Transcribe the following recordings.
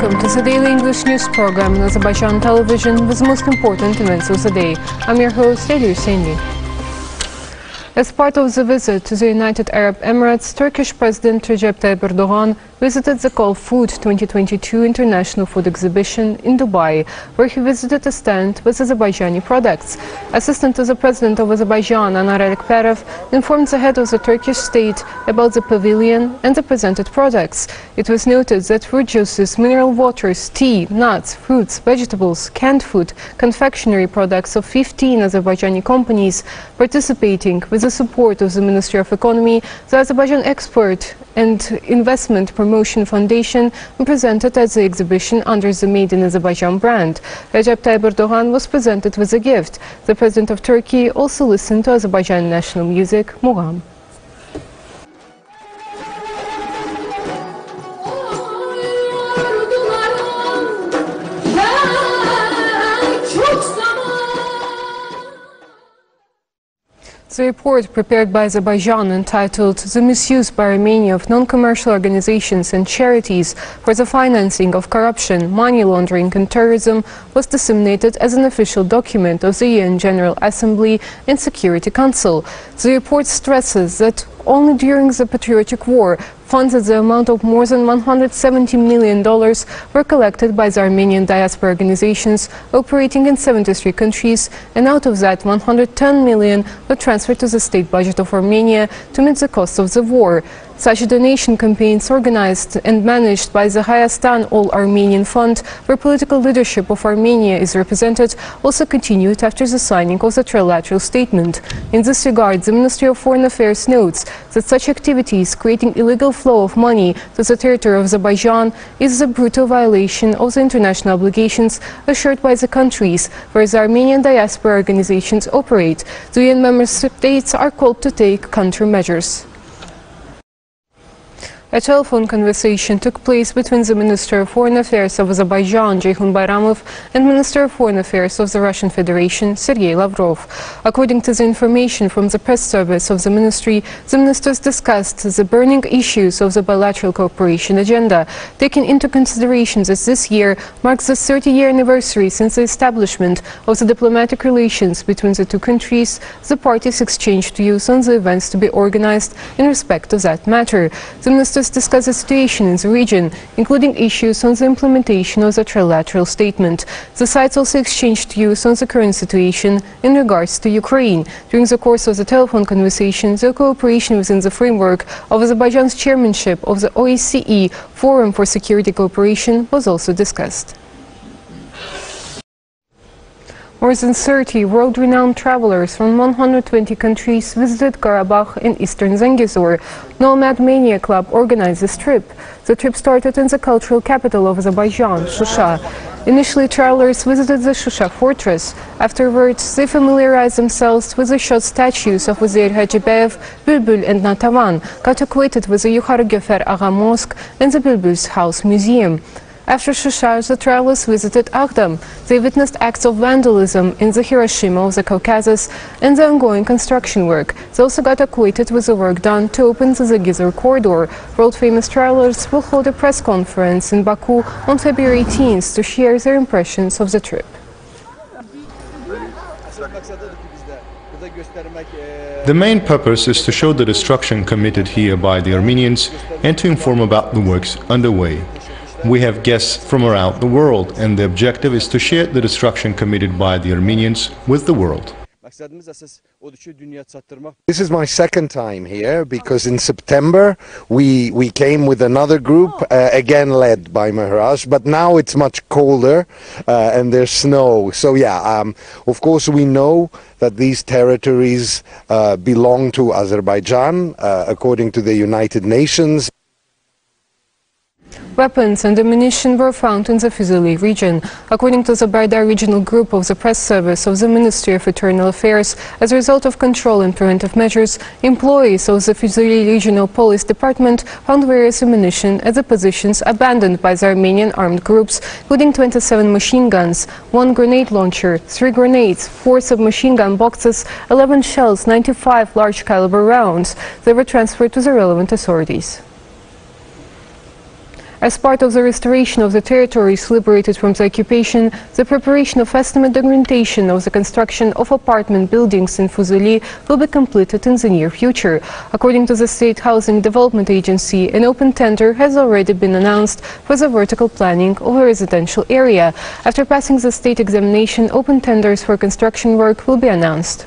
Welcome to the Daily English News Program on Azerbaijan Television with the most important events of the day. I'm your host, Elia Sendi. As part of the visit to the United Arab Emirates, Turkish President Recep Tayyip Erdogan visited the Call Food 2022 International Food Exhibition in Dubai, where he visited a stand with Azerbaijani products. Assistant to the President of Azerbaijan, Anar Alikperov, informed the head of the Turkish state about the pavilion and the presented products. It was noted that fruit juices, mineral waters, tea, nuts, fruits, vegetables, canned food, confectionery products of 15 Azerbaijani companies participating with the support of the Ministry of Economy, the Azerbaijan Export and Investment Promotion Foundation, presented at the exhibition under the Made in Azerbaijan brand. Recep Tayyip Erdogan was presented with a gift. The President of Turkey also listened to Azerbaijan national music, Mugham. The report prepared by Azerbaijan, entitled "The Misuse by Armenia of Non-Commercial Organizations and Charities for the Financing of Corruption, Money Laundering and Terrorism," was disseminated as an official document of the UN General Assembly and Security Council. The report stresses that only during the Patriotic War, funds at the amount of more than $170 million were collected by the Armenian diaspora organizations operating in 73 countries, and out of that, 110 million were transferred to the state budget of Armenia to meet the cost of the war. Such donation campaigns, organized and managed by the Hayastan All-Armenian Fund, where political leadership of Armenia is represented, also continued after the signing of the trilateral statement. In this regard, the Ministry of Foreign Affairs notes that such activities, creating illegal flow of money to the territory of Azerbaijan, is a brutal violation of the international obligations assured by the countries where the Armenian diaspora organizations operate. The UN member states are called to take countermeasures. A telephone conversation took place between the Minister of Foreign Affairs of Azerbaijan, Ceyhun Bayramov, and Minister of Foreign Affairs of the Russian Federation, Sergei Lavrov. According to the information from the press service of the ministry, the ministers discussed the burning issues of the bilateral cooperation agenda, taking into consideration that this year marks the 30-year anniversary since the establishment of the diplomatic relations between the two countries. The parties exchanged views on the events to be organized in respect of that matter. The ministers discuss the situation in the region, including issues on the implementation of the trilateral statement. The sides also exchanged views on the current situation in regards to Ukraine. During the course of the telephone conversation, the cooperation within the framework of Azerbaijan's chairmanship of the OSCE Forum for Security Cooperation was also discussed. More than 30 world-renowned travelers from 120 countries visited Karabakh in eastern Zangezur. Nomad Mania Club organized this trip. The trip started in the cultural capital of Azerbaijan, Shusha. Initially, travelers visited the Shusha fortress. Afterwards, they familiarized themselves with the shot statues of Uzyr Hajibayev, Bulbul and Natavan, got acquainted with the Yukhar Gyofer Agha Mosque and the Bulbul's House Museum. After Shusha, the travelers visited Aghdam. They witnessed acts of vandalism in the Hiroshima of the Caucasus and the ongoing construction work. They also got acquainted with the work done to open the Zangezur corridor. World-famous travelers will hold a press conference in Baku on February 18th to share their impressions of the trip. The main purpose is to show the destruction committed here by the Armenians and to inform about the works underway. We have guests from around the world, and the objective is to share the destruction committed by the Armenians with the world. This is my second time here, because in September we came with another group, again led by Maharaj, but now it's much colder and there's snow. So yeah, of course we know that these territories belong to Azerbaijan according to the United Nations. Weapons and ammunition were found in the Fuzuli region. According to the Baydar Regional Group of the Press Service of the Ministry of Internal Affairs, as a result of control and preventive measures, employees of the Fuzuli Regional Police Department found various ammunition at the positions abandoned by the Armenian armed groups, including 27 machine guns, 1 grenade launcher, 3 grenades, 4 submachine gun boxes, 11 shells, 95 large-caliber rounds. They were transferred to the relevant authorities. As part of the restoration of the territories liberated from the occupation, the preparation of estimate documentation of the construction of apartment buildings in Fuzuli will be completed in the near future. According to the State Housing Development Agency, an open tender has already been announced for the vertical planning of a residential area. After passing the state examination, open tenders for construction work will be announced.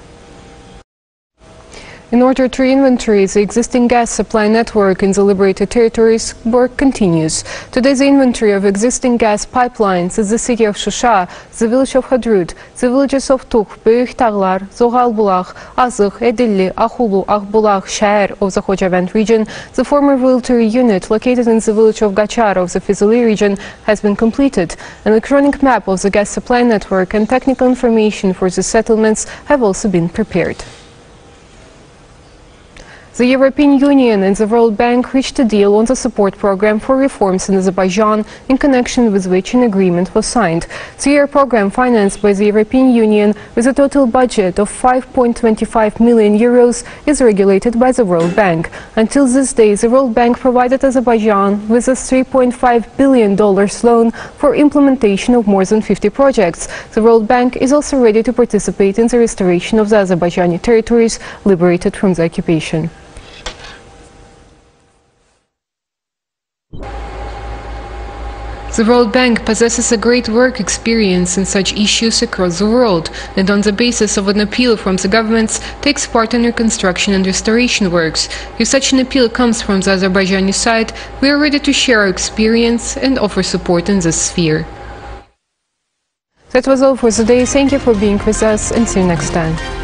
In order to inventory the existing gas supply network in the liberated territories, work continues. Today, the inventory of existing gas pipelines in the city of Shusha, the village of Hadrut, the villages of Tukh, Büyük Tağlar, Zoğalbulaq, Azık, Edilli, Akhulu, Akbulaq, Şair of the Khojavend region, the former military unit located in the village of Gachar of the Fuzuli region has been completed. An electronic map of the gas supply network and technical information for the settlements have also been prepared. The European Union and the World Bank reached a deal on the support program for reforms in Azerbaijan, in connection with which an agreement was signed. The year program, financed by the European Union with a total budget of 5.25 million euros, is regulated by the World Bank. Until this day, the World Bank provided Azerbaijan with a $3.5 billion loan for implementation of more than 50 projects. The World Bank is also ready to participate in the restoration of the Azerbaijani territories liberated from the occupation. The World Bank possesses a great work experience in such issues across the world, and on the basis of an appeal from the governments, takes part in reconstruction and restoration works. If such an appeal comes from the Azerbaijani side, we are ready to share our experience and offer support in this sphere. That was all for today. Thank you for being with us, and see you next time.